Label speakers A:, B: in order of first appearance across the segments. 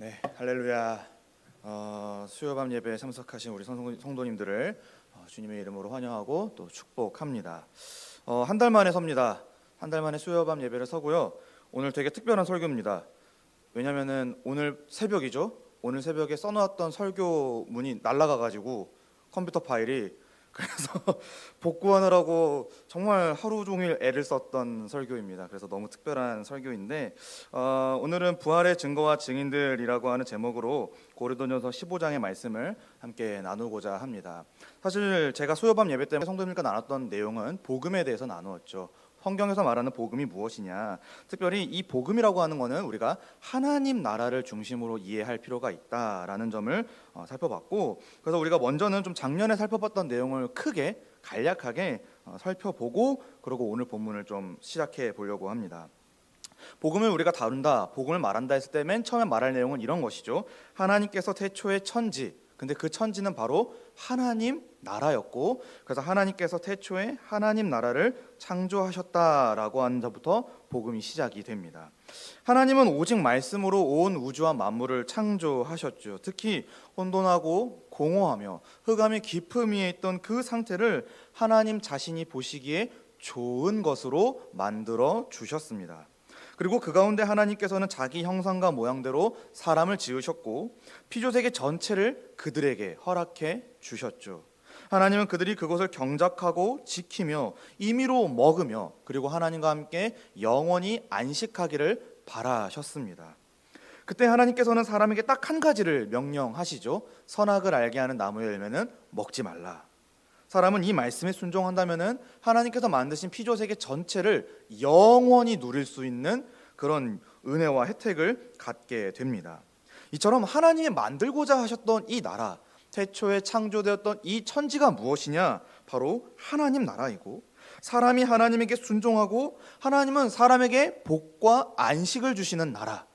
A: 네, 할렐루야. 수요밤 예배에 참석하신 우리 성도님들을 주님의 이름으로 환영하고 또 축복합니다. 한 달 만에 섭니다. 한 달 만에 수요밤 예배를 서고요. 오늘 되게 특별한 설교입니다. 왜냐면은 오늘 새벽이죠. 오늘 새벽에 써놓았던 설교문이 날라가가지고 컴퓨터 파일이 그래서 복구하느라고 정말 하루 종일 애를 썼던 설교입니다. 그래서 너무 특별한 설교인데 오늘은 부활의 증거와 증인들이라고 하는 제목으로 고린도전서 15장의 말씀을 함께 나누고자 합니다. 사실 제가 수요밤 예배 때 성도님과 나눴던 내용은 복음에 대해서 나누었죠. 성경에서 말하는 복음이 무엇이냐, 특별히 이 복음이라고 하는 것은 우리가 하나님 나라를 중심으로 이해할 필요가 있다라는 점을 살펴봤고, 그래서 우리가 먼저는 좀 작년에 살펴봤던 내용을 크게 간략하게 살펴보고, 그리고 오늘 본문을 좀 시작해 보려고 합니다. 복음을 우리가 다룬다, 복음을 말한다 했을 때 맨 처음에 말할 내용은 이런 것이죠. 하나님께서 태초에 천지, 근데 그 천지는 바로 하나님 나라였고, 그래서 하나님께서 태초에 하나님 나라를 창조하셨다라고 하는 것부터 복음이 시작이 됩니다. 하나님은 오직 말씀으로 온 우주와 만물을 창조하셨죠. 특히 혼돈하고 공허하며 흑암의 깊음 위에 있던 그 상태를 하나님 자신이 보시기에 좋은 것으로 만들어 주셨습니다. 그리고 그 가운데 하나님께서는 자기 형상과 모양대로 사람을 지으셨고 피조세계 전체를 그들에게 허락해 주셨죠. 하나님은 그들이 그것을 경작하고 지키며 임의로 먹으며 그리고 하나님과 함께 영원히 안식하기를 바라셨습니다. 그때 하나님께서는 사람에게 딱 한 가지를 명령하시죠. 선악을 알게 하는 나무의 열매는 먹지 말라. 사람은 이 말씀에 순종한다면은 하나님께서 만드신 피조세계 전체를 영원히 누릴 수 있는 그런 은혜와 혜택을 갖게 됩니다. 이처럼 하나님이 만들고자 하셨던 이 나라, 태초에 창조되었던 이 천지가 무엇이냐? 바로 하나님 나라이고, 사람이 하나님에게 순종하고 하나님은 사람에게 복과 안식을 주시는 나라,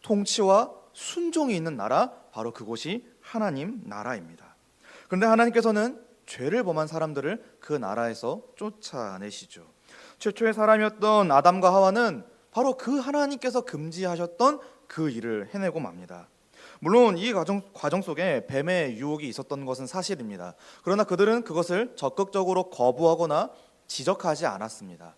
A: 통치와 순종이 있는 나라, 바로 그곳이 하나님 나라입니다. 그런데 하나님께서는 죄를 범한 사람들을 그 나라에서 쫓아내시죠. 최초의 사람이었던 아담과 하와는 바로 그 하나님께서 금지하셨던 그 일을 해내고 맙니다. 물론 이 과정 속에 뱀의 유혹이 있었던 것은 사실입니다. 그러나 그들은 그것을 적극적으로 거부하거나 지적하지 않았습니다.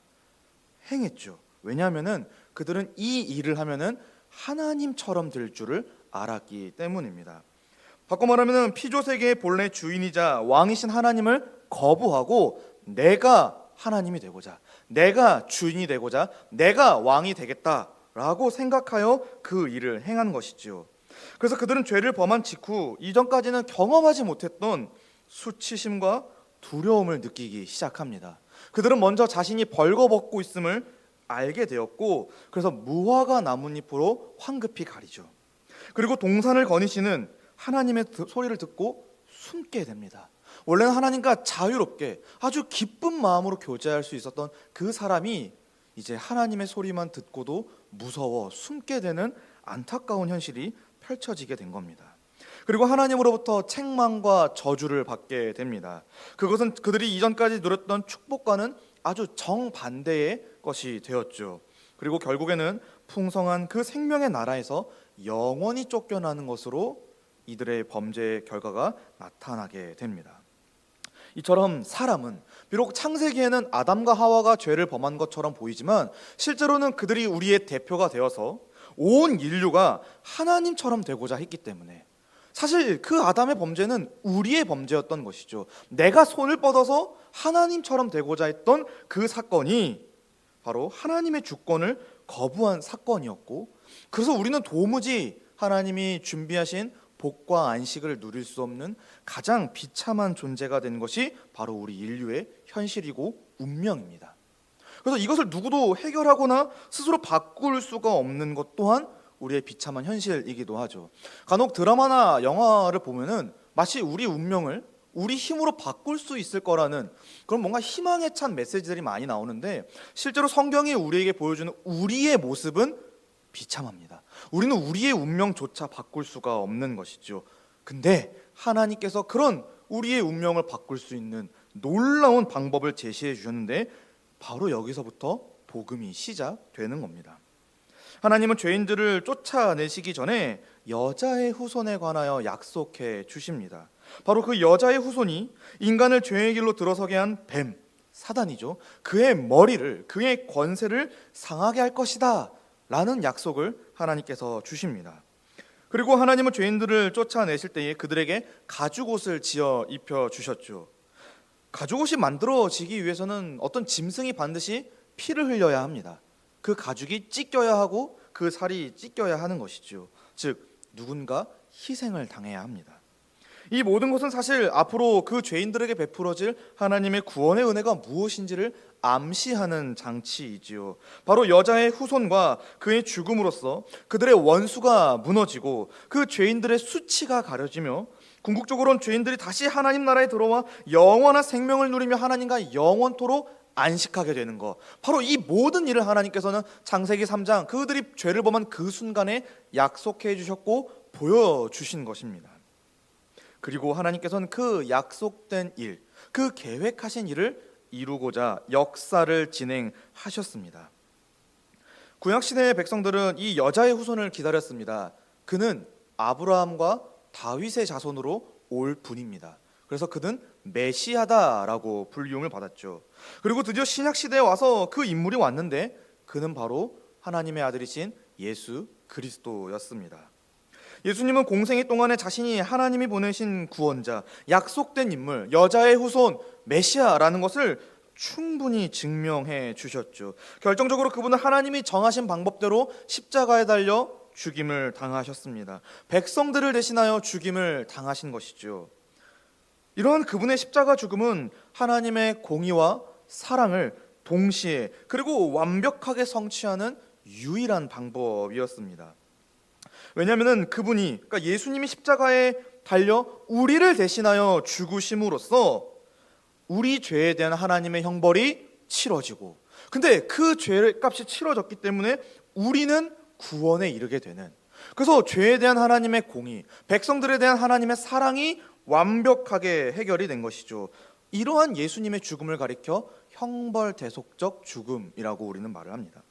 A: 행했죠. 왜냐하면은 그들은 이 일을 하면은 하나님처럼 될 줄을 알았기 때문입니다. 바꿔 말하면 피조세계의 본래 주인이자 왕이신 하나님을 거부하고 내가 하나님이 되고자, 내가 주인이 되고자, 내가 왕이 되겠다라고 생각하여 그 일을 행한 것이지요. 그래서 그들은 죄를 범한 직후 이전까지는 경험하지 못했던 수치심과 두려움을 느끼기 시작합니다. 그들은 먼저 자신이 벌거벗고 있음을 알게 되었고, 그래서 무화과 나뭇잎으로 황급히 가리죠. 그리고 동산을 거니시는 하나님의 소리를 듣고 숨게 됩니다. 원래는 하나님과 자유롭게 아주 기쁜 마음으로 교제할 수 있었던 그 사람이 이제 하나님의 소리만 듣고도 무서워 숨게 되는 안타까운 현실이 펼쳐지게 된 겁니다. 그리고 하나님으로부터 책망과 저주를 받게 됩니다. 그것은 그들이 이전까지 누렸던 축복과는 아주 정반대의 것이 되었죠. 그리고 결국에는 풍성한 그 생명의 나라에서 영원히 쫓겨나는 것으로 이들의 범죄의 결과가 나타나게 됩니다. 이처럼 사람은 비록 창세기에는 아담과 하와가 죄를 범한 것처럼 보이지만 실제로는 그들이 우리의 대표가 되어서 온 인류가 하나님처럼 되고자 했기 때문에, 사실 그 아담의 범죄는 우리의 범죄였던 것이죠. 내가 손을 뻗어서 하나님처럼 되고자 했던 그 사건이 바로 하나님의 주권을 거부한 사건이었고, 그래서 우리는 도무지 하나님이 준비하신 복과 안식을 누릴 수 없는 가장 비참한 존재가 된 것이 바로 우리 인류의 현실이고 운명입니다. 그래서 이것을 누구도 해결하거나 스스로 바꿀 수가 없는 것 또한 우리의 비참한 현실이기도 하죠. 간혹 드라마나 영화를 보면은 마치 우리 운명을 우리 힘으로 바꿀 수 있을 거라는 그런 뭔가 희망에 찬 메시지들이 많이 나오는데, 실제로 성경이 우리에게 보여주는 우리의 모습은 비참합니다. 우리는 우리의 운명조차 바꿀 수가 없는 것이죠. 근데 하나님께서 그런 우리의 운명을 바꿀 수 있는 놀라운 방법을 제시해 주셨는데, 바로 여기서부터 복음이 시작되는 겁니다. 하나님은 죄인들을 쫓아내시기 전에 여자의 후손에 관하여 약속해 주십니다. 바로 그 여자의 후손이 인간을 죄의 길로 들어서게 한 뱀, 사단이죠. 그의 머리를, 그의 권세를 상하게 할 것이다 라는 약속을 하나님께서 주십니다. 그리고 하나님은 죄인들을 쫓아내실 때에 그들에게 가죽옷을 지어 입혀 주셨죠. 가죽옷이 만들어지기 위해서는 어떤 짐승이 반드시 피를 흘려야 합니다. 그 가죽이 찢겨야 하고 그 살이 찢겨야 하는 것이죠. 즉 누군가 희생을 당해야 합니다. 이 모든 것은 사실 앞으로 그 죄인들에게 베풀어질 하나님의 구원의 은혜가 무엇인지를 암시하는 장치이지요. 바로 여자의 후손과 그의 죽음으로써 그들의 원수가 무너지고 그 죄인들의 수치가 가려지며 궁극적으로는 죄인들이 다시 하나님 나라에 들어와 영원한 생명을 누리며 하나님과 영원토록 안식하게 되는 것, 바로 이 모든 일을 하나님께서는 창세기 3장 그들이 죄를 범한 그 순간에 약속해 주셨고 보여주신 것입니다. 그리고 하나님께서는 그 약속된 일, 그 계획하신 일을 이루고자 역사를 진행하셨습니다. 구약시대의 백성들은 이 여자의 후손을 기다렸습니다. 그는 아브라함과 다윗의 자손으로 올 분입니다. 그래서 그는 메시아다라고 불리움을 받았죠. 그리고 드디어 신약시대에 와서 그 인물이 왔는데 그는 바로 하나님의 아들이신 예수 그리스도였습니다. 예수님은 공생애 동안에 자신이 하나님이 보내신 구원자, 약속된 인물, 여자의 후손, 메시아라는 것을 충분히 증명해 주셨죠. 결정적으로 그분은 하나님이 정하신 방법대로 십자가에 달려 죽임을 당하셨습니다. 백성들을 대신하여 죽임을 당하신 것이죠. 이러한 그분의 십자가 죽음은 하나님의 공의와 사랑을 동시에 그리고 완벽하게 성취하는 유일한 방법이었습니다. 왜냐하면 그분이, 그러니까 예수님이 십자가에 달려 우리를 대신하여 죽으심으로써 우리 죄에 대한 하나님의 형벌이 치러지고, 근데 그 죄의 값이 치러졌기 때문에 우리는 구원에 이르게 되는, 그래서 죄에 대한 하나님의 공의, 백성들에 대한 하나님의 사랑이 완벽하게 해결이 된 것이죠. 이러한 예수님의 죽음을 가리켜 형벌대속적 죽음이라고 우리는 말을 합니다.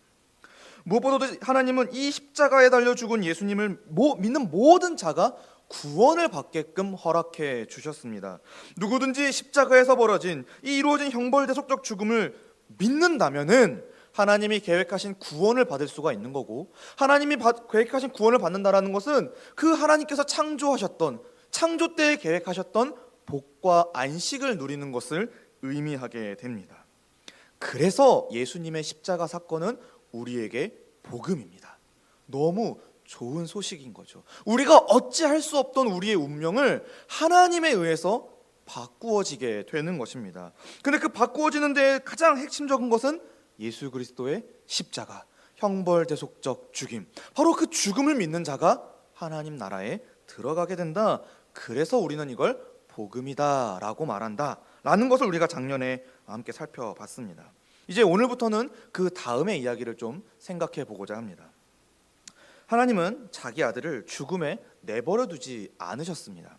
A: 무엇보다도 하나님은 이 십자가에 달려 죽은 예수님을 믿는 모든 자가 구원을 받게끔 허락해 주셨습니다. 누구든지 십자가에서 벌어진 이 이루어진 형벌대속적 죽음을 믿는다면은 하나님이 계획하신 구원을 받을 수가 있는 거고, 하나님이 계획하신 구원을 받는다라는 것은 그 하나님께서 창조하셨던, 창조 때에 계획하셨던 복과 안식을 누리는 것을 의미하게 됩니다. 그래서 예수님의 십자가 사건은 우리에게 복음입니다. 너무 좋은 소식인 거죠. 우리가 어찌할 수 없던 우리의 운명을 하나님에 의해서 바꾸어지게 되는 것입니다. 근데 그 바꾸어지는 데 가장 핵심적인 것은 예수 그리스도의 십자가, 형벌대속적 죽임, 바로 그 죽음을 믿는 자가 하나님 나라에 들어가게 된다. 그래서 우리는 이걸 복음이다 라고 말한다 라는 것을 우리가 작년에 함께 살펴봤습니다. 이제 오늘부터는 그 다음의 이야기를 좀 생각해 보고자 합니다. 하나님은 자기 아들을 죽음에 내버려 두지 않으셨습니다.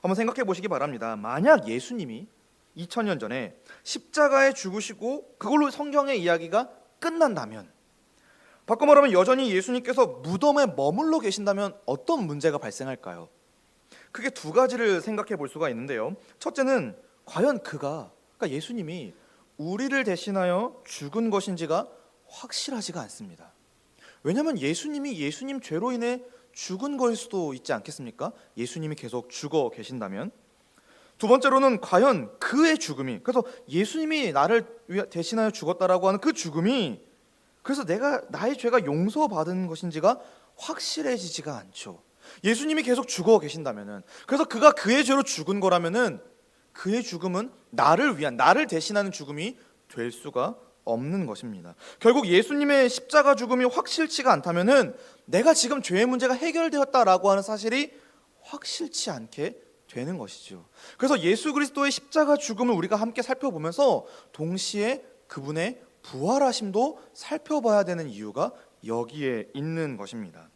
A: 한번 생각해 보시기 바랍니다. 만약 예수님이 2000년 전에 십자가에 죽으시고 그걸로 성경의 이야기가 끝난다면, 바꿔 말하면 여전히 예수님께서 무덤에 머물러 계신다면 어떤 문제가 발생할까요? 크게 두 가지를 생각해 볼 수가 있는데요. 첫째는 과연 그러니까 예수님이 우리를 대신하여 죽은 것인지가 확실하지가 않습니다. 왜냐하면 예수님이 예수님 죄로 인해 죽은 거일 수도 있지 않겠습니까? 예수님이 계속 죽어 계신다면. 두 번째로는 과연 그의 죽음이, 그래서 예수님이 나를 대신하여 죽었다라고 하는 그 죽음이 그래서 나의 죄가 용서받은 것인지가 확실해지지가 않죠. 예수님이 계속 죽어 계신다면은, 그래서 그가 그의 죄로 죽은 거라면은 그의 죽음은 나를 대신하는 죽음이 될 수가 없는 것입니다. 결국 예수님의 십자가 죽음이 확실치가 않다면은 내가 지금 죄의 문제가 해결되었다라고 하는 사실이 확실치 않게 되는 것이죠. 그래서 예수 그리스도의 십자가 죽음을 우리가 함께 살펴보면서 동시에 그분의 부활하심도 살펴봐야 되는 이유가 여기에 있는 것입니다.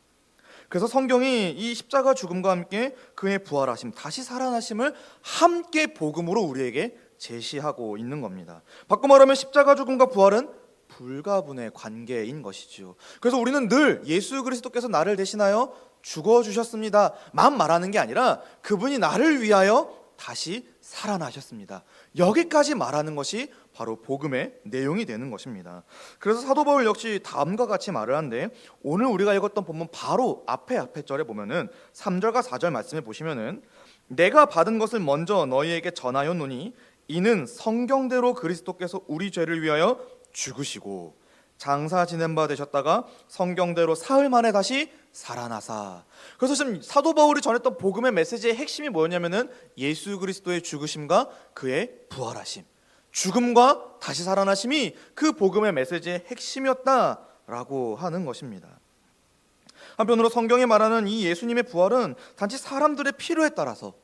A: 그래서 성경이 이 십자가 죽음과 함께 그의 부활하심, 다시 살아나심을 함께 복음으로 우리에게 제시하고 있는 겁니다. 바꿔 말하면 십자가 죽음과 부활은 불가분의 관계인 것이죠. 그래서 우리는 늘 예수 그리스도께서 나를 대신하여 죽어주셨습니다 만 말하는 게 아니라 그분이 나를 위하여 다시 살아나셨습니다, 여기까지 말하는 것이 바로 복음의 내용이 되는 것입니다. 그래서 사도 바울 역시 다음과 같이 말을 하는데, 오늘 우리가 읽었던 본문 바로 앞에 절에 보면은 3절과 4절 말씀에 보시면은 내가 받은 것을 먼저 너희에게 전하였노니 이는 성경대로 그리스도께서 우리 죄를 위하여 죽으시고 장사 지낸 바 되셨다가 성경대로 사흘 만에 다시 살아나사. 그래서 지금 사도 바울이 전했던 복음의 메시지의 핵심이 뭐였냐면은 예수 그리스도의 죽으심과 그의 부활하심, 죽음과 다시 살아나심이 그 복음의 메시지의 핵심이었다라고 하는 것입니다. 한편으로 성경이 말하는 이 예수님의 부활은 단지 사람들의 필요에 따라서,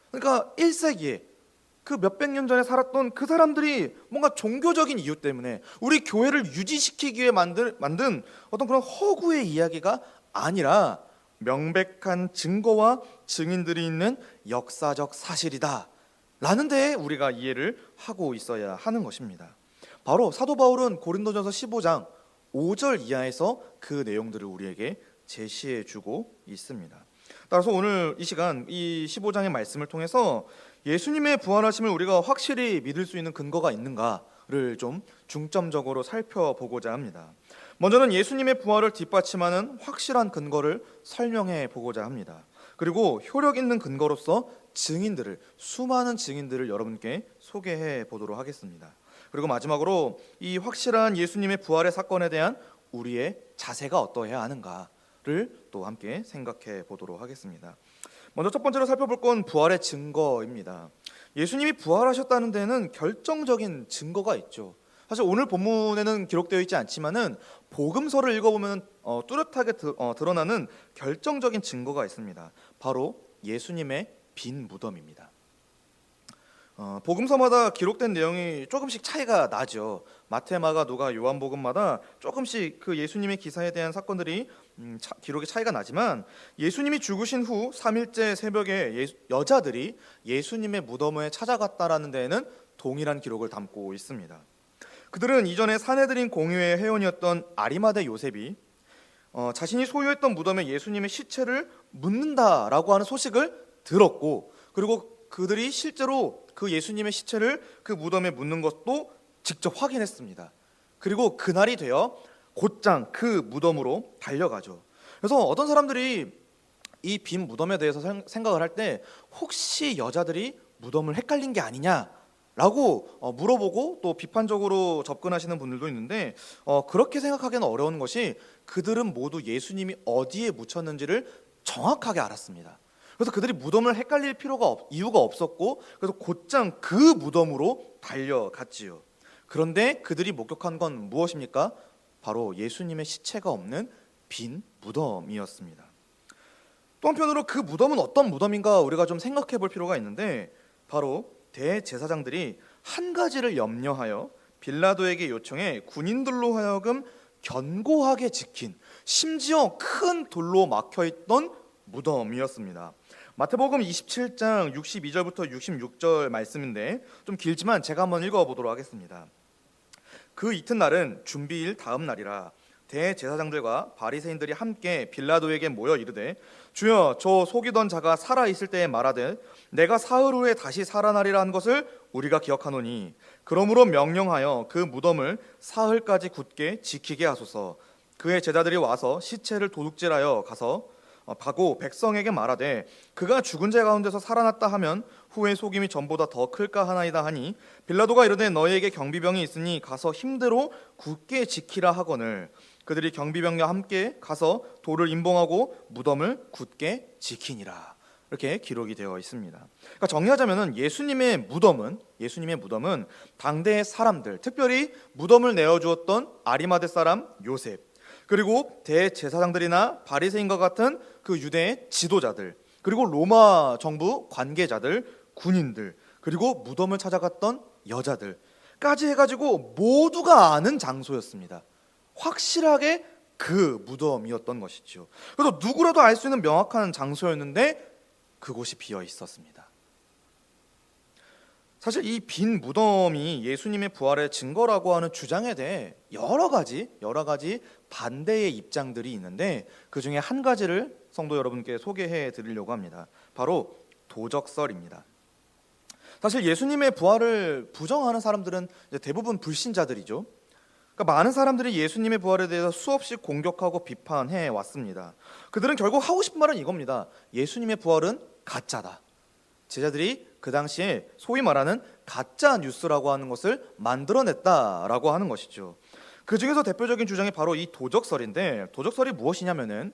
A: 그러니까 1세기에 그 몇백 년 전에 살았던 그 사람들이 뭔가 종교적인 이유 때문에 우리 교회를 유지시키기 위해 만든 어떤 그런 허구의 이야기가 아니라 명백한 증거와 증인들이 있는 역사적 사실이다 라는 데에 우리가 이해를 하고 있어야 하는 것입니다. 바로 사도 바울은 고린도전서 15장 5절 이하에서 그 내용들을 우리에게 제시해 주고 있습니다. 따라서 오늘 이 시간 이 15장의 말씀을 통해서 예수님의 부활하심을 우리가 확실히 믿을 수 있는 근거가 있는가를 좀 중점적으로 살펴보고자 합니다. 먼저는 예수님의 부활을 뒷받침하는 확실한 근거를 설명해 보고자 합니다. 그리고 효력 있는 근거로서 수많은 증인들을 여러분께 소개해 보도록 하겠습니다. 그리고 마지막으로 이 확실한 예수님의 부활의 사건에 대한 우리의 자세가 어떠해야 하는가를 또 함께 생각해 보도록 하겠습니다. 먼저 첫 번째로 살펴볼 건 부활의 증거입니다. 예수님이 부활하셨다는 데는 결정적인 증거가 있죠. 사실 오늘 본문에는 기록되어 있지 않지만은 복음서를 읽어보면 뚜렷하게 드러나는 결정적인 증거가 있습니다. 바로 예수님의 빈 무덤입니다. 복음서마다 기록된 내용이 조금씩 차이가 나죠. 마태, 마가, 누가, 요한복음마다 조금씩 그 예수님의 기사에 대한 사건들이 기록의 차이가 나지만, 예수님이 죽으신 후 3일째 새벽에 여자들이 예수님의 무덤에 찾아갔다라는 데에는 동일한 기록을 담고 있습니다. 그들은 이전에 사내들인 공회의 회원이었던 아리마대 요셉이 자신이 소유했던 무덤에 예수님의 시체를 묻는다라고 하는 소식을 들었고, 그리고 그들이 실제로 그 예수님의 시체를 그 무덤에 묻는 것도 직접 확인했습니다. 그리고 그날이 되어 곧장 그 무덤으로 달려가죠. 그래서 어떤 사람들이 이 빈 무덤에 대해서 생각을 할 때 혹시 여자들이 무덤을 헷갈린 게 아니냐라고 물어보고 또 비판적으로 접근하시는 분들도 있는데, 그렇게 생각하기는 어려운 것이 그들은 모두 예수님이 어디에 묻혔는지를 정확하게 알았습니다. 그래서 그들이 무덤을 헷갈릴 이유가 없었고, 그래서 곧장 그 무덤으로 달려갔지요. 그런데 그들이 목격한 건 무엇입니까? 바로 예수님의 시체가 없는 빈 무덤이었습니다. 또 한편으로 그 무덤은 어떤 무덤인가 우리가 좀 생각해 볼 필요가 있는데, 바로 대제사장들이 한 가지를 염려하여 빌라도에게 요청해 군인들로 하여금 견고하게 지킨, 심지어 큰 돌로 막혀있던 무덤이었습니다. 마태복음 27장 62절부터 66절 말씀인데 좀 길지만 제가 한번 읽어보도록 하겠습니다. 그 이튿날은 준비일 다음 날이라 대제사장들과 바리새인들이 함께 빌라도에게 모여 이르되, 주여, 저 속이던 자가 살아 있을 때에 말하되 내가 사흘 후에 다시 살아나리라 한 것을 우리가 기억하노니, 그러므로 명령하여 그 무덤을 사흘까지 굳게 지키게 하소서. 그의 제자들이 와서 시체를 도둑질하여 가고 백성에게 말하되 그가 죽은 자 가운데서 살아났다 하면 후의 속임이 전보다 더 클까 하나이다 하니, 빌라도가 이르되 너희에게 경비병이 있으니 가서 힘대로 굳게 지키라 하거늘 그들이 경비병과 함께 가서 돌을 임봉하고 무덤을 굳게 지키니라. 이렇게 기록이 되어 있습니다. 그러니까 정리하자면은 예수님의 무덤은 당대의 사람들, 특별히 무덤을 내어주었던 아리마대 사람 요셉, 그리고 대제사장들이나 바리새인과 같은 그 유대의 지도자들, 그리고 로마 정부 관계자들, 군인들, 그리고 무덤을 찾아갔던 여자들까지 해가지고 모두가 아는 장소였습니다. 확실하게 그 무덤이었던 것이죠. 그래서 누구라도 알 수 있는 명확한 장소였는데 그곳이 비어 있었습니다. 사실 이 빈 무덤이 예수님의 부활의 증거라고 하는 주장에 대해 여러 가지 반대의 입장들이 있는데, 그 중에 한 가지를 성도 여러분께 소개해 드리려고 합니다. 바로 도적설입니다. 사실 예수님의 부활을 부정하는 사람들은 이제 대부분 불신자들이죠. 그러니까 많은 사람들이 예수님의 부활에 대해서 수없이 공격하고 비판해 왔습니다. 그들은 결국 하고 싶은 말은 이겁니다. 예수님의 부활은 가짜다. 제자들이 그 당시에 소위 말하는 가짜 뉴스라고 하는 것을 만들어냈다라고 하는 것이죠. 그 중에서 대표적인 주장이 바로 이 도적설인데, 도적설이 무엇이냐면은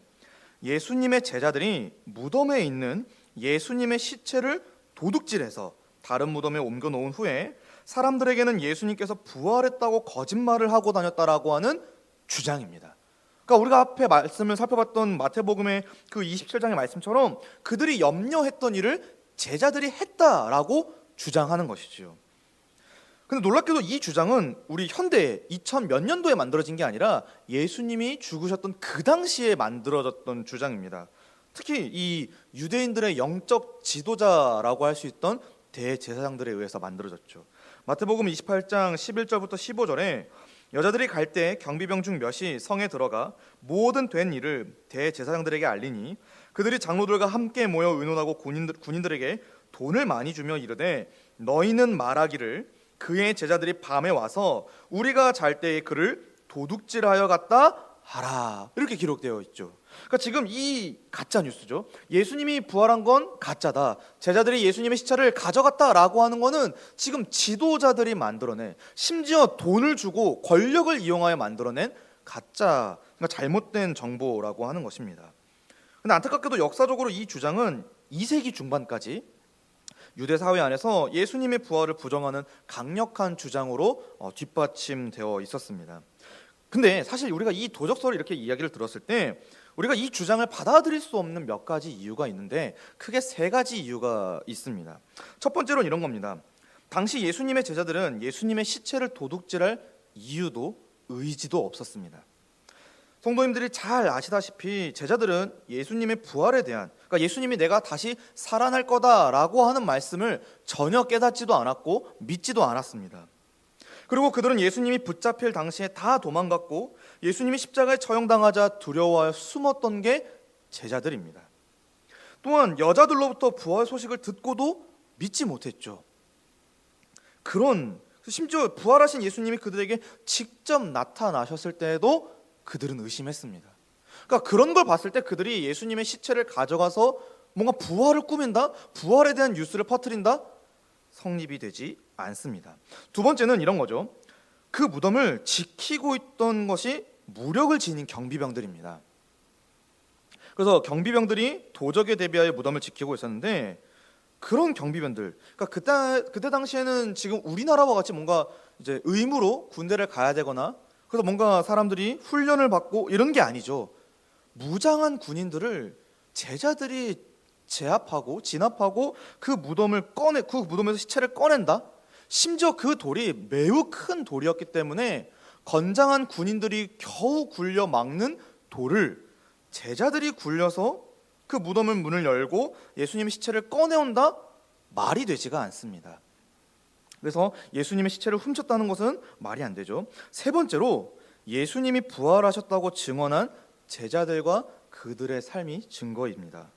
A: 예수님의 제자들이 무덤에 있는 예수님의 시체를 도둑질해서 다른 무덤에 옮겨 놓은 후에 사람들에게는 예수님께서 부활했다고 거짓말을 하고 다녔다라고 하는 주장입니다. 그러니까 우리가 앞에 말씀을 살펴봤던 마태복음의 그 27장의 말씀처럼 그들이 염려했던 일을 제자들이 했다라고 주장하는 것이지요. 근데 놀랍게도 이 주장은 우리 현대 2000 몇 년도에 만들어진 게 아니라 예수님이 죽으셨던 그 당시에 만들어졌던 주장입니다. 특히 이 유대인들의 영적 지도자라고 할 수 있던 대제사장들에 의해서 만들어졌죠. 마태복음 28장 11절부터 15절에 여자들이 갈 때 경비병 중 몇이 성에 들어가 모든 된 일을 대제사장들에게 알리니 그들이 장로들과 함께 모여 의논하고 군인들에게 돈을 많이 주며 이르되 너희는 말하기를 그의 제자들이 밤에 와서 우리가 잘 때에 그를 도둑질하여 갔다 하라, 이렇게 기록되어 있죠. 그러니까 지금 이 가짜 뉴스죠. 예수님이 부활한 건 가짜다, 제자들이 예수님의 시체를 가져갔다라고 하는 거는 지금 지도자들이 만들어낸, 심지어 돈을 주고 권력을 이용하여 만들어낸 가짜, 그러니까 잘못된 정보라고 하는 것입니다. 근데 안타깝게도 역사적으로 이 주장은 2세기 중반까지 유대 사회 안에서 예수님의 부활을 부정하는 강력한 주장으로 뒷받침되어 있었습니다. 근데 사실 우리가 이 도적설을 이렇게 이야기를 들었을 때 우리가 이 주장을 받아들일 수 없는 몇 가지 이유가 있는데, 크게 3가지 이유가 있습니다. 첫 번째로는 이런 겁니다. 당시 예수님의 제자들은 예수님의 시체를 도둑질할 이유도 의지도 없었습니다. 성도님들이 잘 아시다시피 제자들은 예수님의 부활에 대한, 그러니까 예수님이 내가 다시 살아날 거다라고 하는 말씀을 전혀 깨닫지도 않았고 믿지도 않았습니다. 그리고 그들은 예수님이 붙잡힐 당시에 다 도망갔고 예수님이 십자가에 처형당하자 두려워하여 숨었던 게 제자들입니다. 또한 여자들로부터 부활 소식을 듣고도 믿지 못했죠. 심지어 부활하신 예수님이 그들에게 직접 나타나셨을 때에도 그들은 의심했습니다. 그러니까 그런 걸 봤을 때 그들이 예수님의 시체를 가져가서 뭔가 부활을 꾸민다, 부활에 대한 뉴스를 퍼뜨린다, 성립이 되지 않습니다. 두 번째는 이런 거죠. 그 무덤을 지키고 있던 것이 무력을 지닌 경비병들입니다. 그래서 경비병들이 도적에 대비하여 무덤을 지키고 있었는데, 그런 경비병들, 그러니까 그때 당시에는 지금 우리나라와 같이 뭔가 이제 의무로 군대를 가야 되거나 그래서 뭔가 사람들이 훈련을 받고 이런 게 아니죠. 무장한 군인들을 제자들이 진압하고 그 무덤에서 시체를 꺼낸다. 심지어 그 돌이 매우 큰 돌이었기 때문에 건장한 군인들이 겨우 굴려 막는 돌을 제자들이 굴려서 그 무덤의 문을 열고 예수님의 시체를 꺼내온다? 말이 되지가 않습니다. 그래서 예수님의 시체를 훔쳤다는 것은 말이 안 되죠. 세 번째로 예수님이 부활하셨다고 증언한 제자들과 그들의 삶이 증거입니다.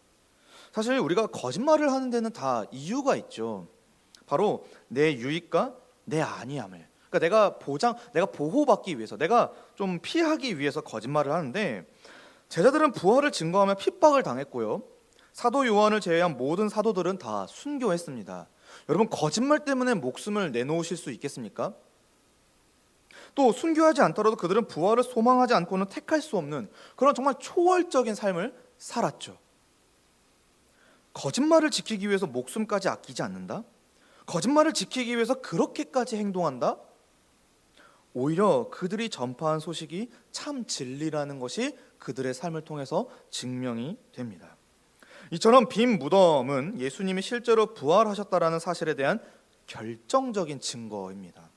A: 사실 우리가 거짓말을 하는 데는 다 이유가 있죠. 바로 내 유익과 내 안위함을, 그러니까 내가 보호받기 위해서, 내가 좀 피하기 위해서 거짓말을 하는데, 제자들은 부활을 증거하며 핍박을 당했고요. 사도 요한을 제외한 모든 사도들은 다 순교했습니다. 여러분, 거짓말 때문에 목숨을 내놓으실 수 있겠습니까? 또 순교하지 않더라도 그들은 부활을 소망하지 않고는 택할 수 없는 그런 정말 초월적인 삶을 살았죠. 거짓말을 지키기 위해서 목숨까지 아끼지 않는다? 거짓말을 지키기 위해서 그렇게까지 행동한다? 오히려 그들이 전파한 소식이 참 진리라는 것이 그들의 삶을 통해서 증명이 됩니다. 이처럼 빈 무덤은 예수님이 실제로 부활하셨다라는 사실에 대한 결정적인 증거입니다.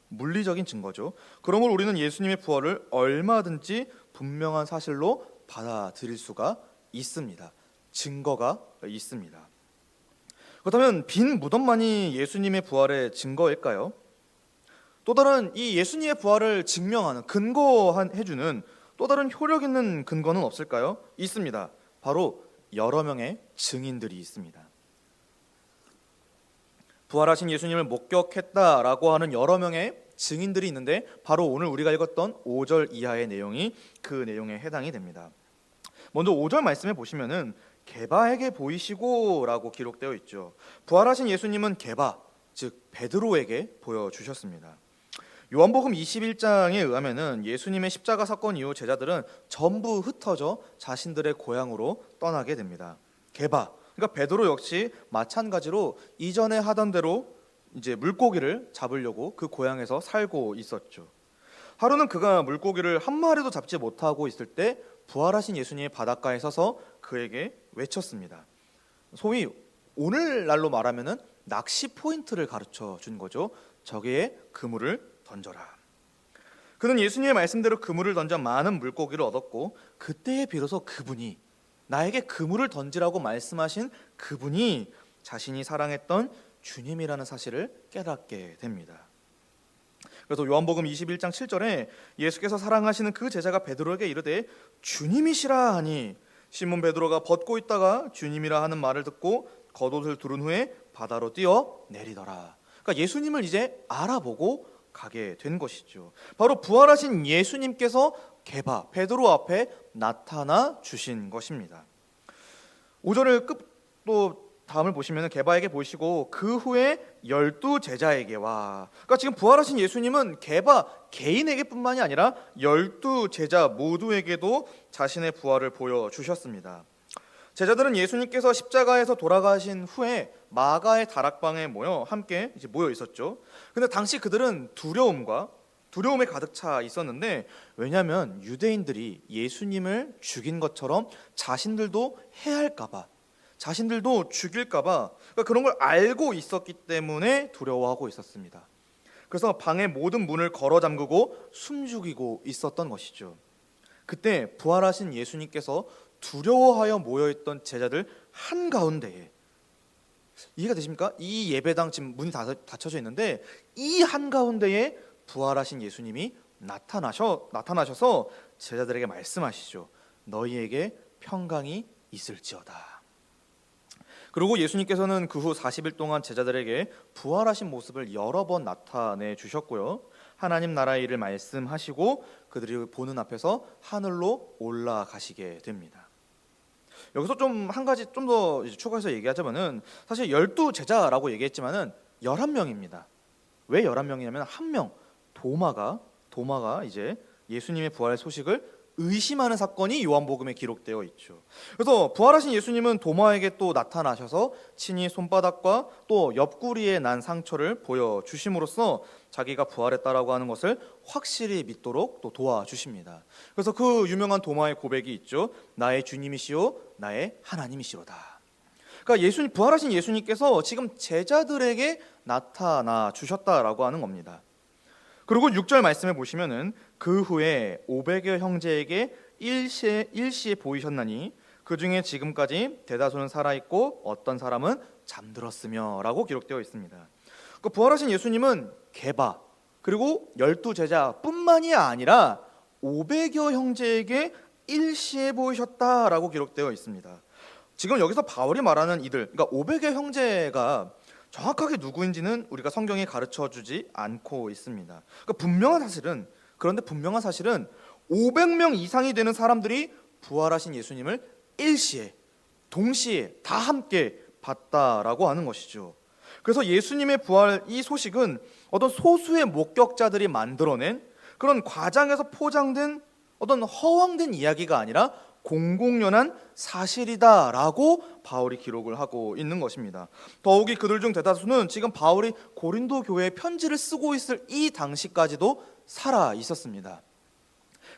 A: 물리적인 증거죠. 그러므로 우리는 예수님의 부활을 얼마든지 분명한 사실로 받아들일 수가 있습니다. 증거가 있습니다. 그렇다면 빈 무덤만이 예수님의 부활의 증거일까요? 또 다른 이 예수님의 부활을 증명하는 근거해주는 또 다른 효력 있는 근거는 없을까요? 있습니다. 바로 여러 명의 증인들이 있습니다. 부활하신 예수님을 목격했다라고 하는 여러 명의 증인들이 있는데 바로 오늘 우리가 읽었던 5절 이하의 내용이 그 내용에 해당이 됩니다. 먼저 5절 말씀에 보시면은 게바에게 보이시고 라고 기록되어 있죠. 부활하신 예수님은 게바, 즉 베드로에게 보여주셨습니다. 요한복음 21장에 의하면은 예수님의 십자가 사건 이후 제자들은 전부 흩어져 자신들의 고향으로 떠나게 됩니다. 게바, 그러니까 베드로 역시 마찬가지로 이전에 하던 대로 이제 물고기를 잡으려고 그 고향에서 살고 있었죠. 하루는 그가 물고기를 한 마리도 잡지 못하고 있을 때 부활하신 예수님이 바닷가에 서서 그에게 외쳤습니다. 소위 오늘날로 말하면은 낚시 포인트를 가르쳐 준 거죠. 저기에 그물을 던져라. 그는 예수님의 말씀대로 그물을 던져 많은 물고기를 얻었고 그때에 비로소 그분이 나에게 그물을 던지라고 말씀하신 그분이 자신이 사랑했던 주님이라는 사실을 깨닫게 됩니다. 그래서 요한복음 21장 7절에 예수께서 사랑하시는 그 제자가 베드로에게 이르되 주님이시라 하니 시몬 베드로가 벗고 있다가 주님이라 하는 말을 듣고 겉옷을 두른 후에 바다로 뛰어 내리더라. 그러니까 예수님을 이제 알아보고 가게 된 것이죠. 바로 부활하신 예수님께서 게바 베드로 앞에 나타나 주신 것입니다. 5절을 또 다음을 보시면 게바에게 보시고 그 후에 12제자에게 와. 그러니까 지금 부활하신 예수님은 게바 개인에게뿐만이 아니라 12제자 모두에게도 자신의 부활을 보여주셨습니다. 제자들은 예수님께서 십자가에서 돌아가신 후에 마가의 다락방에 함께 모여 있었죠. 근데 당시 그들은 두려움에 가득 차 있었는데, 왜냐하면 유대인들이 예수님을 죽인 것처럼 자신들도 해할까봐, 자신들도 죽일까봐, 그러니까 그런 걸 알고 있었기 때문에 두려워하고 있었습니다. 그래서 방의 모든 문을 걸어 잠그고 숨죽이고 있었던 것이죠. 그때 부활하신 예수님께서 두려워하여 모여있던 제자들 한가운데에, 이해가 되십니까? 이 예배당 지금 문이 닫혀져 있는데 이 한가운데에 부활하신 예수님이 나타나셔서 제자들에게 말씀하시죠. 너희에게 평강이 있을지어다. 그리고 예수님께서는 그 후 40일 동안 제자들에게 부활하신 모습을 여러 번 나타내 주셨고요. 하나님 나라의 일을 말씀하시고 그들이 보는 앞에서 하늘로 올라가시게 됩니다. 여기서 좀 한 가지 좀 더 추가해서 얘기하자면은 사실 12제자라고 얘기했지만은 11명입니다. 왜 11명이냐면 한 명 도마가 이제 예수님의 부활의 소식을 의심하는 사건이 요한복음에 기록되어 있죠. 그래서 부활하신 예수님은 도마에게 또 나타나셔서 친히 손바닥과 또 옆구리에 난 상처를 보여주심으로써 자기가 부활했다라고 하는 것을 확실히 믿도록 또 도와주십니다. 그래서 그 유명한 도마의 고백이 있죠. 나의 주님이시오 나의 하나님이시로다. 그러니까 부활하신 예수님께서 지금 제자들에게 나타나 주셨다라고 하는 겁니다. 그리고 6절 말씀에 보시면은 그 후에 500여 형제에게 일시에 보이셨나니 그 중에 지금까지 대다수는 살아있고 어떤 사람은 잠들었으며 라고 기록되어 있습니다. 그 부활하신 예수님은 게바 그리고 12제자뿐만이 아니라 500여 형제에게 일시에 보이셨다라고 기록되어 있습니다. 지금 여기서 바울이 말하는 이들, 그러니까 500여 형제가 정확하게 누구인지는 우리가 성경에 가르쳐주지 않고 있습니다. 그러니까 그런데 분명한 사실은 500명 이상이 되는 사람들이 부활하신 예수님을 일시에 동시에 다 함께 봤다라고 하는 것이죠. 그래서 예수님의 부활 이 소식은 어떤 소수의 목격자들이 만들어낸 그런 과장해서 포장된 어떤 허황된 이야기가 아니라 공공연한 사실이다라고 바울이 기록을 하고 있는 것입니다. 더욱이 그들 중 대다수는 지금 바울이 고린도 교회에 편지를 쓰고 있을 이 당시까지도 살아 있었습니다.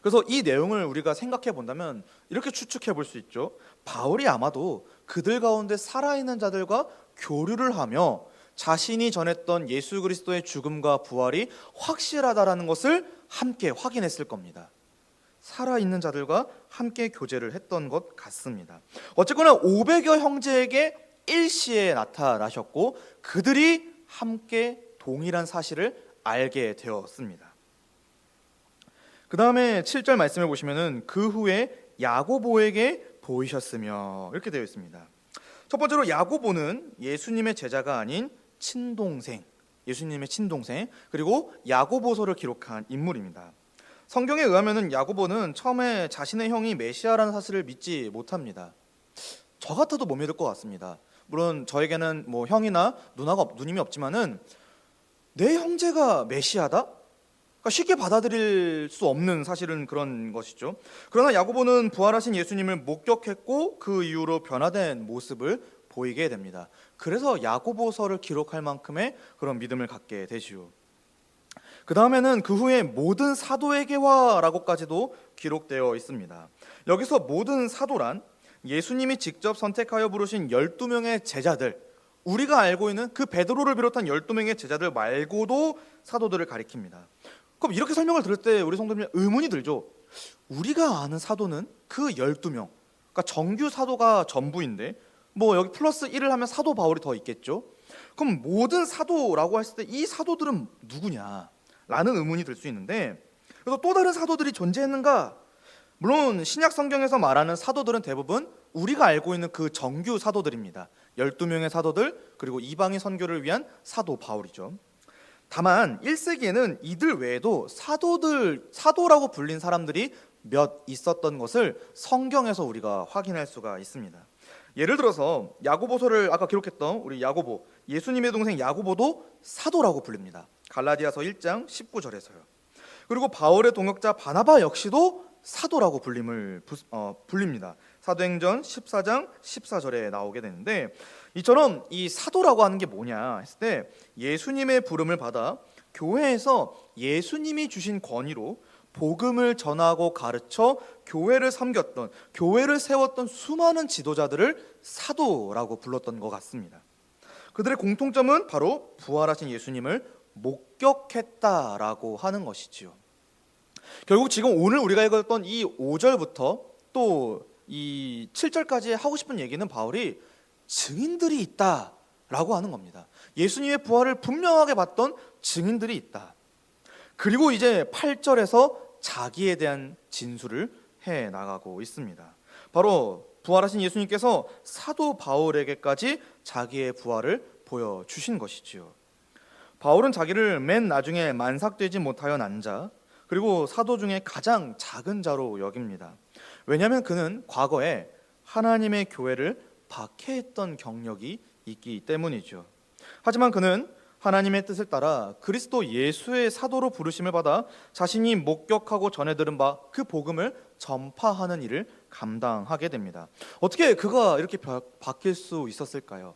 A: 그래서 이 내용을 우리가 생각해 본다면 이렇게 추측해 볼 수 있죠. 바울이 아마도 그들 가운데 살아있는 자들과 교류를 하며 자신이 전했던 예수 그리스도의 죽음과 부활이 확실하다라는 것을 함께 확인했을 겁니다. 살아있는 자들과 함께 교제를 했던 것 같습니다. 어쨌거나 500여 형제에게 일시에 나타나셨고 그들이 함께 동일한 사실을 알게 되었습니다. 그 다음에 7절 말씀을 보시면은 그 후에 야고보에게 보이셨으며 이렇게 되어 있습니다. 첫 번째로 야고보는 예수님의 제자가 아닌 친동생, 예수님의 친동생, 그리고 야고보서를 기록한 인물입니다. 성경에 의하면은 야고보는 처음에 자신의 형이 메시아라는 사실을 믿지 못합니다. 저 같아도 못 믿을 것 같습니다. 물론 저에게는 뭐 형이나 누님이 없지만은 내 형제가 메시아다? 그러니까 쉽게 받아들일 수 없는 사실은 그런 것이죠. 그러나 야고보는 부활하신 예수님을 목격했고 그 이후로 변화된 모습을 보이게 됩니다. 그래서 야고보서를 기록할 만큼의 그런 믿음을 갖게 되지요. 그 다음에는 그 후에 모든 사도에게와라고까지도 기록되어 있습니다. 여기서 모든 사도란 예수님이 직접 선택하여 부르신 12명의 제자들, 우리가 알고 있는 그 베드로를 비롯한 12명의 제자들 말고도 사도들을 가리킵니다. 그럼 이렇게 설명을 들을 때 우리 성도님 의문이 들죠. 우리가 아는 사도는 그 12명, 그러니까 정규 사도가 전부인데 뭐 여기 플러스 1을 하면 사도 바울이 더 있겠죠. 그럼 모든 사도라고 했을 때 이 사도들은 누구냐? 라는 의문이 들 수 있는데, 그래서 또 다른 사도들이 존재했는가? 물론 신약 성경에서 말하는 사도들은 대부분 우리가 알고 있는 그 정규 사도들입니다. 12명의 사도들, 그리고 이방인 선교를 위한 사도 바울이죠. 다만 1세기에는 이들 외에도 사도라고 불린 사람들이 몇 있었던 것을 성경에서 우리가 확인할 수가 있습니다. 예를 들어서 야고보서를 아까 기록했던 우리 야고보, 예수님의 동생 야고보도 사도라고 불립니다. 갈라디아서 1장 19절에서요. 그리고 바울의 동역자 바나바 역시도 사도라고 불립니다. 사도행전 14장 14절에 나오게 되는데, 이처럼 이 사도라고 하는 게 뭐냐 했을 때 예수님의 부름을 받아 교회에서 예수님이 주신 권위로 복음을 전하고 가르쳐 교회를 섬겼던, 교회를 세웠던 수많은 지도자들을 사도라고 불렀던 것 같습니다. 그들의 공통점은 바로 부활하신 예수님을 목격했다라고 하는 것이지요. 결국 지금 오늘 우리가 읽었던 이 5절부터 또 이 7절까지 하고 싶은 얘기는 바울이 증인들이 있다라고 하는 겁니다. 예수님의 부활을 분명하게 봤던 증인들이 있다. 그리고 이제 8절에서 자기에 대한 진술을 해 나가고 있습니다. 바로 부활하신 예수님께서 사도 바울에게까지 자기의 부활을 보여주신 것이지요. 바울은 자기를 맨 나중에 만삭되지 못하여 난 자, 그리고 사도 중에 가장 작은 자로 여깁니다. 왜냐하면 그는 과거에 하나님의 교회를 박해했던 경력이 있기 때문이죠. 하지만 그는 하나님의 뜻을 따라 그리스도 예수의 사도로 부르심을 받아 자신이 목격하고 전해 들은 바 그 복음을 전파하는 일을 감당하게 됩니다. 어떻게 그가 이렇게 바뀔 수 있었을까요?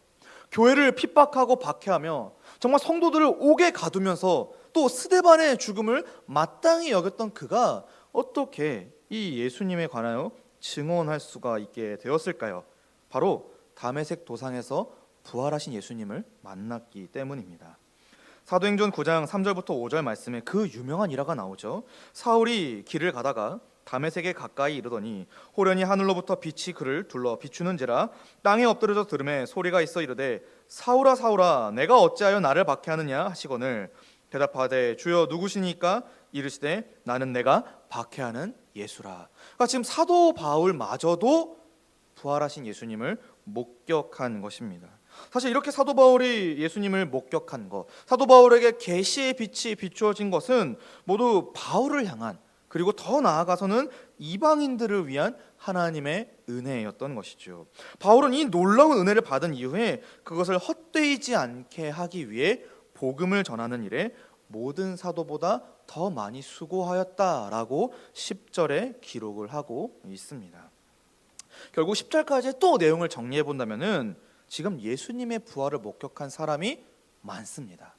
A: 교회를 핍박하고 박해하며 정말 성도들을 옥에 가두면서 또 스데반의 죽음을 마땅히 여겼던 그가 어떻게 이 예수님에 관하여 증언할 수가 있게 되었을까요? 바로 다메섹 도상에서 부활하신 예수님을 만났기 때문입니다. 사도행전 9장 3절부터 5절 말씀에 그 유명한 일화가 나오죠. 사울이 길을 가다가 다메섹에 가까이 이르더니 호련히 하늘로부터 빛이 그를 둘러 비추는지라 땅에 엎드려져 들음에 소리가 있어 이르되 사울아 사울아 내가 어찌하여 나를 박해하느냐 하시거늘 대답하되 주여 누구시니까 이르시되 나는 내가 박해하는 예수라. 그러니까 지금 사도 바울마저도 부활하신 예수님을 목격한 것입니다. 사실 이렇게 사도 바울이 예수님을 목격한 것, 사도 바울에게 계시의 빛이 비추어진 것은 모두 바울을 향한, 그리고 더 나아가서는 이방인들을 위한 하나님의 은혜였던 것이죠. 바울은 이 놀라운 은혜를 받은 이후에 그것을 헛되이지 않게 하기 위해 복음을 전하는 일에 모든 사도보다 더 많이 수고하였다라고 10절에 기록을 하고 있습니다. 결국 10절까지 또 내용을 정리해 본다면은 지금 예수님의 부활을 목격한 사람이 많습니다.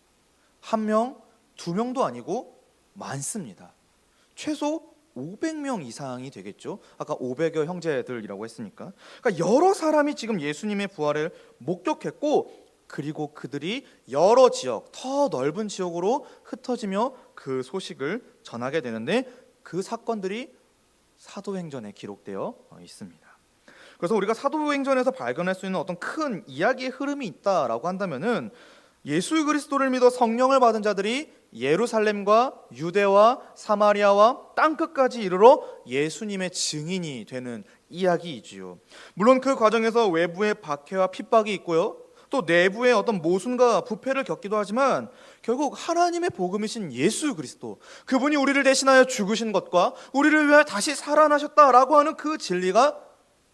A: 한 명, 두 명도 아니고 많습니다. 최소 500명 이상이 되겠죠. 아까 500여 형제들이라고 했으니까. 그러니까 여러 사람이 지금 예수님의 부활을 목격했고, 그리고 그들이 여러 지역, 더 넓은 지역으로 흩어지며 그 소식을 전하게 되는데 그 사건들이 사도행전에 기록되어 있습니다. 그래서 우리가 사도행전에서 발견할 수 있는 어떤 큰 이야기의 흐름이 있다라고 한다면은 예수 그리스도를 믿어 성령을 받은 자들이 예루살렘과 유대와 사마리아와 땅끝까지 이르러 예수님의 증인이 되는 이야기이지요. 물론 그 과정에서 외부의 박해와 핍박이 있고요, 또 내부의 어떤 모순과 부패를 겪기도 하지만 결국 하나님의 복음이신 예수 그리스도, 그분이 우리를 대신하여 죽으신 것과 우리를 위하여 다시 살아나셨다라고 하는 그 진리가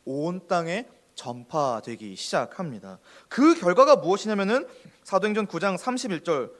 A: 온 땅에 전파되기 시작합니다. 그 결과가 무엇이냐면은 사도행전 9장 31절,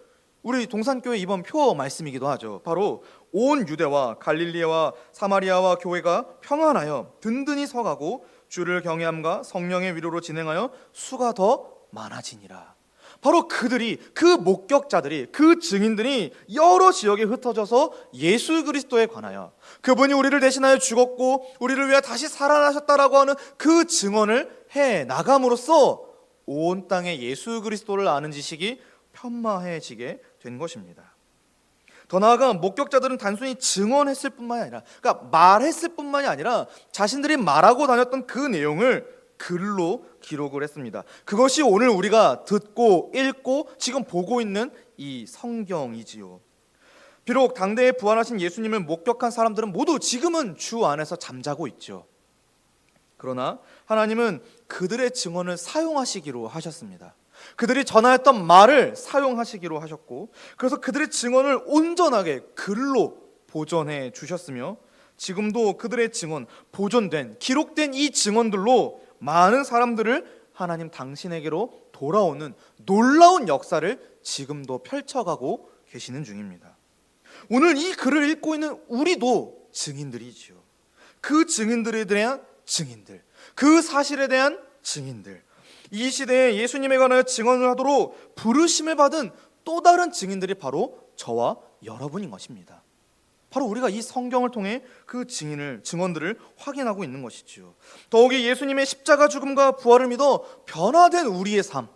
A: 우리 동산교회 이번 표 말씀이기도 하죠. 바로 온 유대와 갈릴리와 사마리아와 교회가 평안하여 든든히 서가고 주를 경외함과 성령의 위로로 진행하여 수가 더 많아지니라. 바로 그들이, 그 목격자들이, 그 증인들이 여러 지역에 흩어져서 예수 그리스도에 관하여 그분이 우리를 대신하여 죽었고 우리를 위해 다시 살아나셨다라고 하는 그 증언을 해 나감으로써 온 땅에 예수 그리스도를 아는 지식이 편마해지게 된 것입니다. 더 나아가 목격자들은 단순히 증언했을 뿐만이 아니라, 그러니까 말했을 뿐만이 아니라 자신들이 말하고 다녔던 그 내용을 글로 기록을 했습니다. 그것이 오늘 우리가 듣고 읽고 지금 보고 있는 이 성경이지요. 비록 당대에 부활하신 예수님을 목격한 사람들은 모두 지금은 주 안에서 잠자고 있죠. 그러나 하나님은 그들의 증언을 사용하시기로 하셨습니다. 그들이 전하였던 말을 사용하시기로 하셨고, 그래서 그들의 증언을 온전하게 글로 보존해 주셨으며, 지금도 그들의 증언, 보존된, 기록된 이 증언들로 많은 사람들을 하나님 당신에게로 돌아오는 놀라운 역사를 지금도 펼쳐가고 계시는 중입니다. 오늘 이 글을 읽고 있는 우리도 증인들이지요. 그 증인들에 대한 증인들, 그 사실에 대한 증인들, 이 시대에 예수님에 관하여 증언을 하도록 부르심을 받은 또 다른 증인들이 바로 저와 여러분인 것입니다. 바로 우리가 이 성경을 통해 그 증언들을 확인하고 있는 것이지요. 더욱이 예수님의 십자가 죽음과 부활을 믿어 변화된 우리의 삶,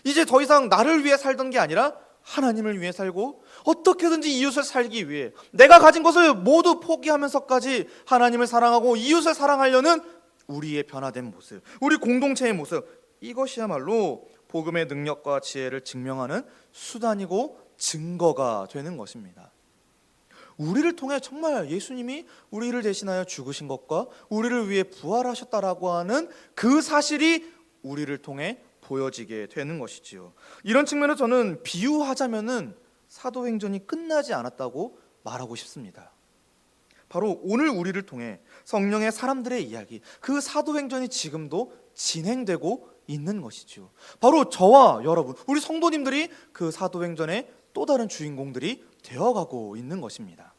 A: 이제 더 이상 나를 위해 살던 게 아니라 하나님을 위해 살고 어떻게든지 이웃을 살기 위해 내가 가진 것을 모두 포기하면서까지 하나님을 사랑하고 이웃을 사랑하려는 우리의 변화된 모습, 우리 공동체의 모습, 이것이야말로 복음의 능력과 지혜를 증명하는 수단이고 증거가 되는 것입니다. 우리를 통해 정말 예수님이 우리를 대신하여 죽으신 것과 우리를 위해 부활하셨다라고 하는 그 사실이 우리를 통해 보여지게 되는 것이지요. 이런 측면에서 저는 비유하자면은 사도행전이 끝나지 않았다고 말하고 싶습니다. 바로 오늘 우리를 통해 성령의 사람들의 이야기, 그 사도행전이 지금도 진행되고 있는 것이죠. 바로 저와 여러분, 우리 성도님들이 그 사도행전의 또 다른 주인공들이 되어가고 있는 것입니다.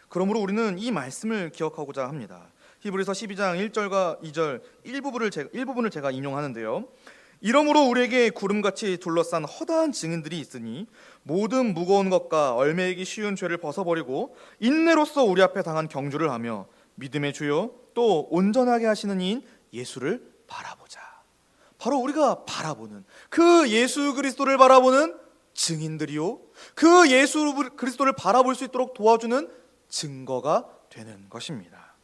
A: 그러므로 우리는 이 말씀을 기억하고자 합니다. 히브리서 12장 1절과 2절 일부분을 제가 인용하는데요. 이러므로 우리에게 구름같이 둘러싼 허다한 증인들이 있으니 모든 무거운 것과 얼매이기 쉬운 죄를 벗어버리고 인내로써 우리 앞에 당한 경주를 하며 믿음의 주요 또 온전하게 하시는 이인 예수를 바라보자. 바로 우리가 바라보는 그 예수 그리스도를 바라보는 증인들이요, 그 예수 그리스도를 바라볼 수 있도록 도와주는 증거가 되는 것입니다.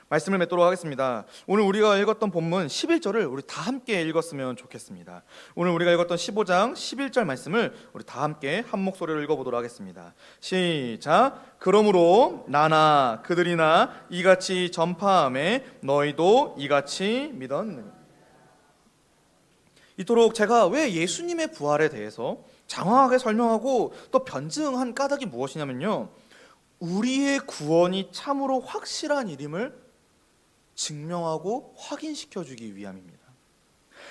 A: 말씀을 맺도록 하겠습니다. 오늘 우리가 읽었던 본문 11절을 우리 다 함께 읽었으면 좋겠습니다. 오늘 우리가 읽었던 15장 11절 말씀을 우리 다 함께 한 목소리로 읽어보도록 하겠습니다. 시작. 그러므로 나나 그들이나 이같이 전파함에 너희도 이같이 믿었느니. 이토록 제가 왜 예수님의 부활에 대해서 장황하게 설명하고 또 변증한 까닭이 무엇이냐면요, 우리의 구원이 참으로 확실한 일임을 증명하고 확인시켜주기 위함입니다.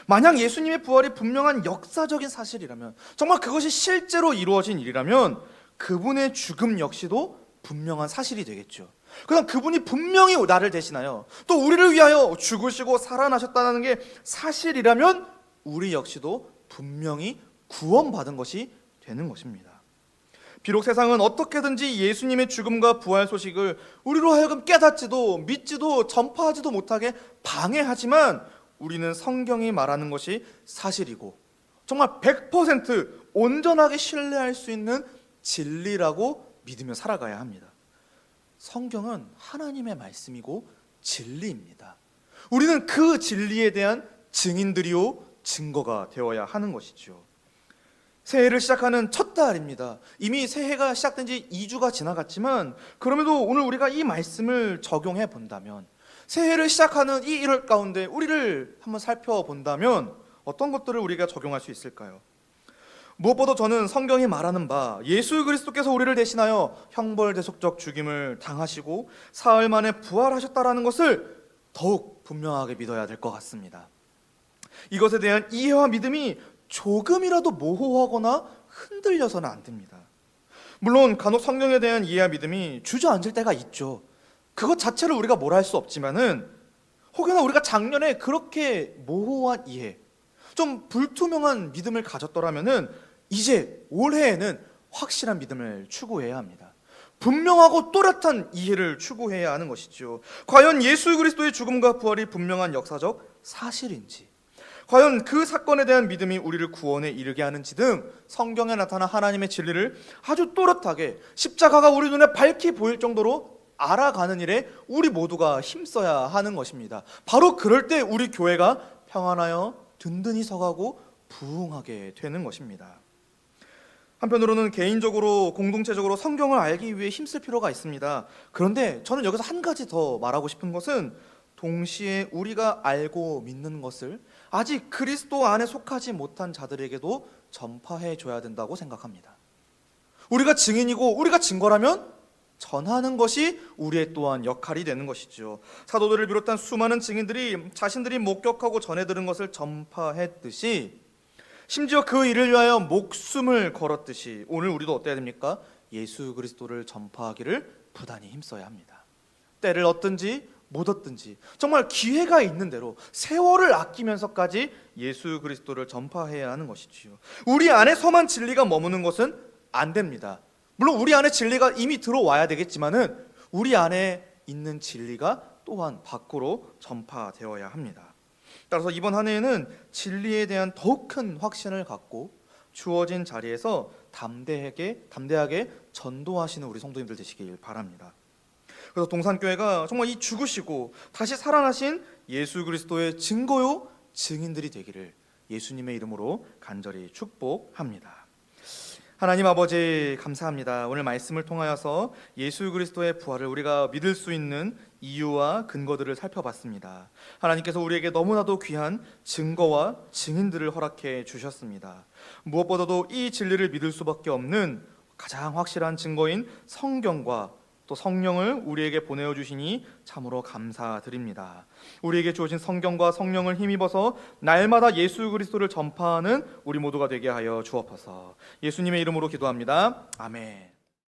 A: 만약 예수님의 부활이 분명한 역사적인 사실이라면, 정말 그것이 실제로 이루어진 일이라면 그분의 죽음 역시도 분명한 사실이 되겠죠. 그럼 그분이 분명히 나를 대신하여 또 우리를 위하여 죽으시고 살아나셨다는 게 사실이라면 우리 역시도 분명히 구원받은 것이 되는 것입니다. 비록 세상은 어떻게든지 예수님의 죽음과 부활 소식을 우리로 하여금 깨닫지도 믿지도 전파하지도 못하게 방해하지만 우리는 성경이 말하는 것이 사실이고 정말 100% 온전하게 신뢰할 수 있는 진리라고 믿으며 살아가야 합니다. 성경은 하나님의 말씀이고 진리입니다. 우리는 그 진리에 대한 증인들이요 증거가 되어야 하는 것이죠. 새해를 시작하는 첫 달입니다. 이미 새해가 시작된 지 2주가 지나갔지만 그럼에도 오늘 우리가 이 말씀을 적용해 본다면, 새해를 시작하는 이 1월 가운데 우리를 한번 살펴본다면 어떤 것들을 우리가 적용할 수 있을까요? 무엇보다 저는 성경이 말하는 바 예수 그리스도께서 우리를 대신하여 형벌대속적 죽임을 당하시고 사흘 만에 부활하셨다라는 것을 더욱 분명하게 믿어야 될 것 같습니다. 이것에 대한 이해와 믿음이 조금이라도 모호하거나 흔들려서는 안 됩니다. 물론 간혹 성경에 대한 이해와 믿음이 주저앉을 때가 있죠. 그것 자체를 우리가 뭐라 할 수 없지만은, 혹여나 우리가 작년에 그렇게 모호한 이해, 좀 불투명한 믿음을 가졌더라면은 이제 올해에는 확실한 믿음을 추구해야 합니다. 분명하고 또렷한 이해를 추구해야 하는 것이죠. 과연 예수 그리스도의 죽음과 부활이 분명한 역사적 사실인지, 과연 그 사건에 대한 믿음이 우리를 구원에 이르게 하는지 등 성경에 나타난 하나님의 진리를 아주 또렷하게, 십자가가 우리 눈에 밝히 보일 정도로 알아가는 일에 우리 모두가 힘써야 하는 것입니다. 바로 그럴 때 우리 교회가 평안하여 든든히 서가고 부흥하게 되는 것입니다. 한편으로는 개인적으로, 공동체적으로 성경을 알기 위해 힘쓸 필요가 있습니다. 그런데 저는 여기서 한 가지 더 말하고 싶은 것은, 동시에 우리가 알고 믿는 것을 아직 그리스도 안에 속하지 못한 자들에게도 전파해 줘야 된다고 생각합니다. 우리가 증인이고 우리가 증거라면 전하는 것이 우리의 또한 역할이 되는 것이죠. 사도들을 비롯한 수많은 증인들이 자신들이 목격하고 전해 들은 것을 전파했듯이, 심지어 그 일을 위하여 목숨을 걸었듯이 오늘 우리도 어때야 됩니까? 예수 그리스도를 전파하기를 부단히 힘써야 합니다. 때를 얻든지 못 얻든지 정말 기회가 있는 대로 세월을 아끼면서까지 예수 그리스도를 전파해야 하는 것이지요. 우리 안에서만 진리가 머무는 것은 안 됩니다. 물론 우리 안에 진리가 이미 들어와야 되겠지만은 우리 안에 있는 진리가 또한 밖으로 전파되어야 합니다. 따라서 이번 한 해에는 진리에 대한 더욱 큰 확신을 갖고 주어진 자리에서 담대하게 전도하시는 우리 성도님들 되시길 바랍니다. 그래서 동산교회가 정말 이 죽으시고 다시 살아나신 예수 그리스도의 증거요 증인들이 되기를 예수님의 이름으로 간절히 축복합니다. 하나님 아버지, 감사합니다. 오늘 말씀을 통하여서 예수 그리스도의 부활을 우리가 믿을 수 있는 이유와 근거들을 살펴봤습니다. 하나님께서 우리에게 너무나도 귀한 증거와 증인들을 허락해 주셨습니다. 무엇보다도 이 진리를 믿을 수밖에 없는 가장 확실한 증거인 성경과 또 성령을 우리에게 보내어 주시니 참으로 감사드립니다. 우리에게 주어진 성경과 성령을 힘입어서 날마다 예수 그리스도를 전파하는 우리 모두가 되게 하여 주옵소서. 예수님의 이름으로 기도합니다. 아멘.